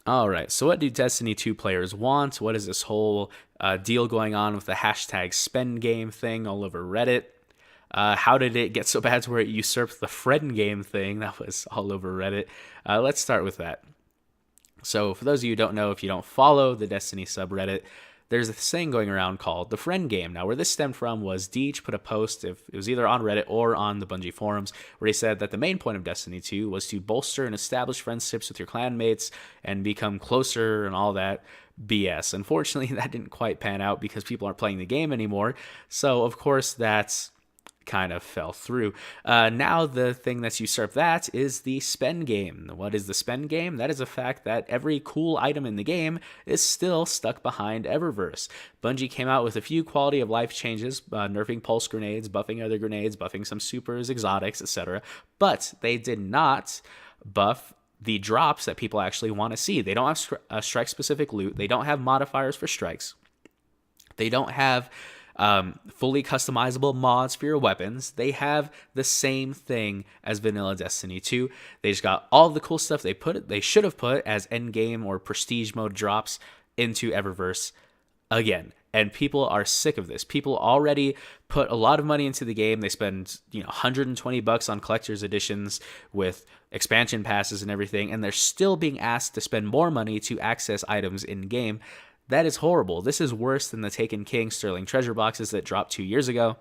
All right, so what do Destiny 2 players want? What is this whole deal going on with the hashtag spend game thing all over Reddit? How did it get so bad to where it usurped the friend game thing that was all over Reddit? Let's start with that. So, for those of you who don't know, if you don't follow the Destiny subreddit, there's a thing going around called the friend game. Now, where this stemmed from was Deej put a post, if it was either on Reddit or on the Bungie forums, where he said that the main point of Destiny 2 was to bolster and establish friendships with your clanmates and become closer and all that BS. Unfortunately, that didn't quite pan out because people aren't playing the game anymore. So, of course, that's kind of fell through. Now the thing that's usurped that is the spend game. What is the spend game? That is the fact that every cool item in the game is still stuck behind Eververse. Bungie came out with a few quality of life changes, nerfing pulse grenades, buffing other grenades, buffing some supers, exotics, etc. But they did not buff the drops that people actually want to see. They don't have strike specific loot. They don't have modifiers for strikes. They don't have fully customizable mods for your weapons. They have the same thing as vanilla Destiny 2. They just got all the cool stuff they should have put as endgame or prestige mode drops into Eververse again. And people are sick of this. People already put a lot of money into the game. They spend, $120 on collector's editions with expansion passes and everything, and they're still being asked to spend more money to access items in game. That is horrible. This is worse than the Taken King Sterling treasure boxes that dropped 2 years ago.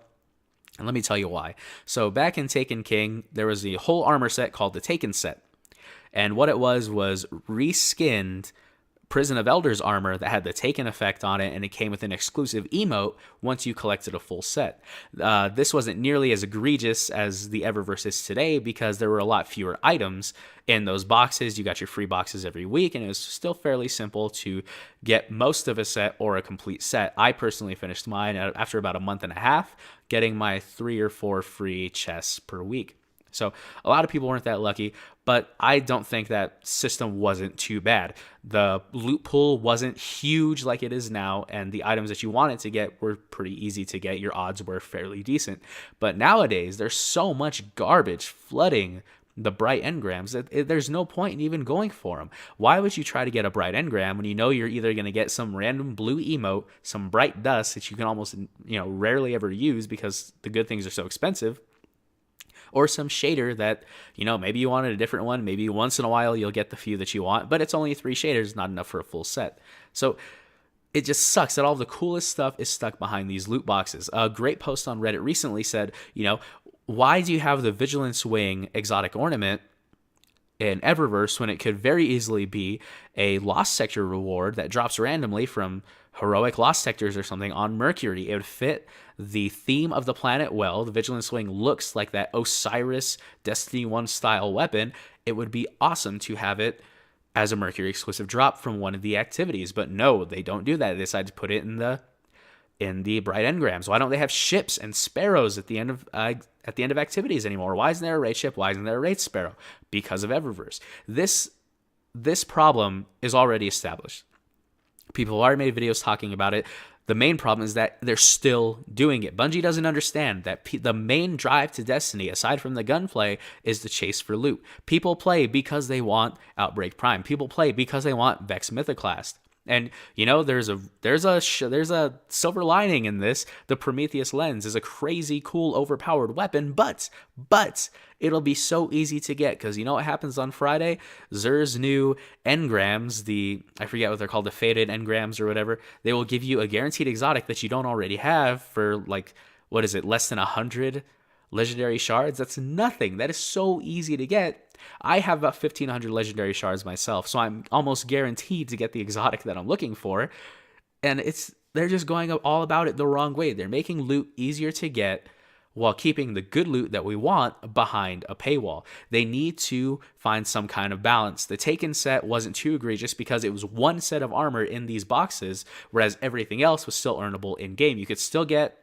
And let me tell you why. So back in Taken King, there was a whole armor set called the Taken set. And what it was reskinned Prison of Elders armor that had the Taken effect on it, and it came with an exclusive emote once you collected a full set. This wasn't nearly as egregious as the Eververse is today because there were a lot fewer items in those boxes. You got your free boxes every week, and it was still fairly simple to get most of a set or a complete set. I personally finished mine after about a month and a half, getting my 3 or 4 free chests per week. So a lot of people weren't that lucky, but I don't think that system wasn't too bad. The loot pool wasn't huge like it is now, and the items that you wanted to get were pretty easy to get. Your odds were fairly decent. But nowadays, there's so much garbage flooding the bright engrams that there's no point in even going for them. Why would you try to get a bright engram when you know you're either going to get some random blue emote, some bright dust that you can almost rarely ever use because the good things are so expensive, or some shader that, maybe you wanted a different one. Maybe once in a while you'll get the few that you want, but it's only 3 shaders, not enough for a full set. So it just sucks that all the coolest stuff is stuck behind these loot boxes. A great post on Reddit recently said, why do you have the Vigilance Wing exotic ornament in Eververse when it could very easily be a Lost Sector reward that drops randomly from heroic Lost Sectors or something on Mercury? It would fit the theme of the planet well. The Vigilance Wing looks like that Osiris Destiny 1 style weapon. It would be awesome to have it as a Mercury exclusive drop from one of the activities. But no, they don't do that. They decide to put it in the bright engrams. Why don't they have ships and sparrows at the end of activities anymore? Why isn't there a raid ship? Why isn't there a raid sparrow? Because of Eververse. This problem is already established. People have already made videos talking about it. The main problem is that they're still doing it. Bungie doesn't understand that the main drive to Destiny, aside from the gunplay, is the chase for loot. People play because they want Outbreak Prime. People play because they want Vex Mythoclast. And there's a silver lining in this. The Prometheus Lens is a crazy cool overpowered weapon, but it'll be so easy to get because what happens on Friday? Xur's new engrams, I forget what they're called, the faded engrams or whatever. They will give you a guaranteed exotic that you don't already have for less than 100 legendary shards. That's nothing. That is so easy to get. I have about 1,500 legendary shards myself, so I'm almost guaranteed to get the exotic that I'm looking for. And they're just going all about it the wrong way. They're making loot easier to get while keeping the good loot that we want behind a paywall. They need to find some kind of balance. The Taken set wasn't too egregious because it was one set of armor in these boxes, whereas everything else was still earnable in-game. You could still get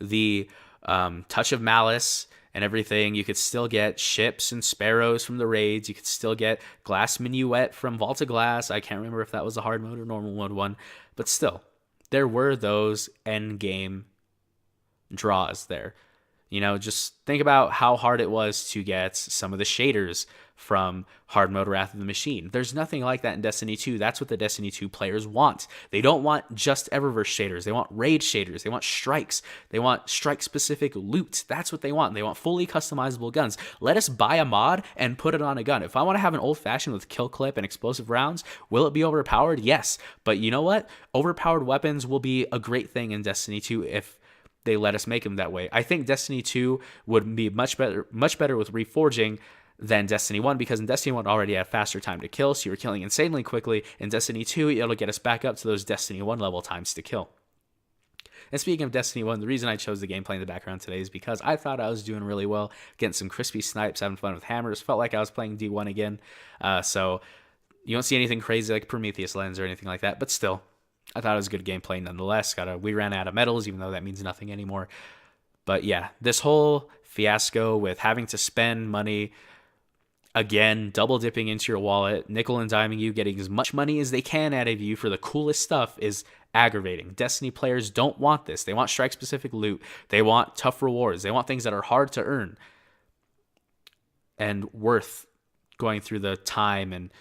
the Touch of Malice and everything. You could still get ships and sparrows from the raids. You could still get Glass Minuet from Vault of Glass. I can't remember if that was a hard mode or normal mode one, but still, there were those end game draws there. You know, just think about how hard it was to get some of the shaders from hard mode Wrath of the Machine. There's nothing like that in Destiny 2. That's what the Destiny 2 players want. They don't want just Eververse shaders. They want raid shaders. They want strikes. They want strike-specific loot. That's what they want. They want fully customizable guns. Let us buy a mod and put it on a gun. If I want to have an old-fashioned with kill clip and explosive rounds, will it be overpowered? Yes. But you know what? Overpowered weapons will be a great thing in Destiny 2 if they let us make them that way. I think Destiny 2 would be much better with reforging than Destiny 1, because in Destiny 1 already had faster time to kill, so you were killing insanely quickly. In Destiny 2, it'll get us back up to those Destiny 1 level times to kill. And speaking of Destiny 1, the reason I chose the gameplay in the background today is because I thought I was doing really well, getting some crispy snipes, having fun with hammers, felt like I was playing D1 again. So you don't see anything crazy like Prometheus Lens or anything like that, but still, I thought it was good gameplay nonetheless. We ran out of medals, even though that means nothing anymore. But yeah, this whole fiasco with having to spend money, again, double dipping into your wallet, nickel and diming you, getting as much money as they can out of you for the coolest stuff is aggravating. Destiny players don't want this. They want strike-specific loot. They want tough rewards. They want things that are hard to earn and worth going through the time and,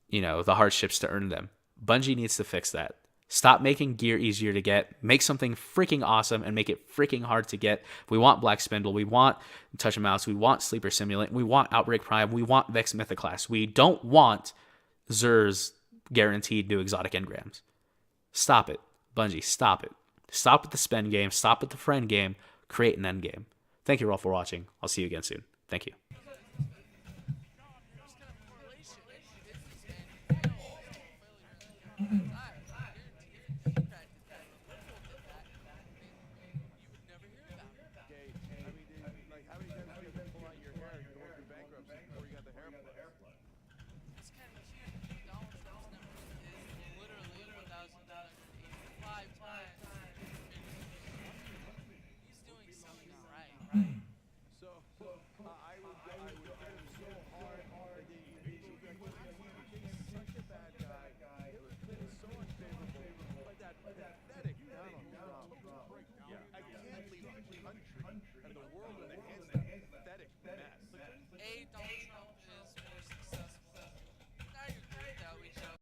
you know, the hardships to earn them. Bungie needs to fix that. Stop making gear easier to get. Make something freaking awesome and make it freaking hard to get. We want Black Spindle. We want Touch of Mouse. We want Sleeper Simulant. We want Outbreak Prime. We want Vex Mythoclast. We don't want Xur's guaranteed new exotic engrams. Stop it. Bungie, stop it. Stop with the spend game. Stop with the friend game. Create an end game. Thank you all for watching. I'll see you again soon. Thank you. He's doing something right.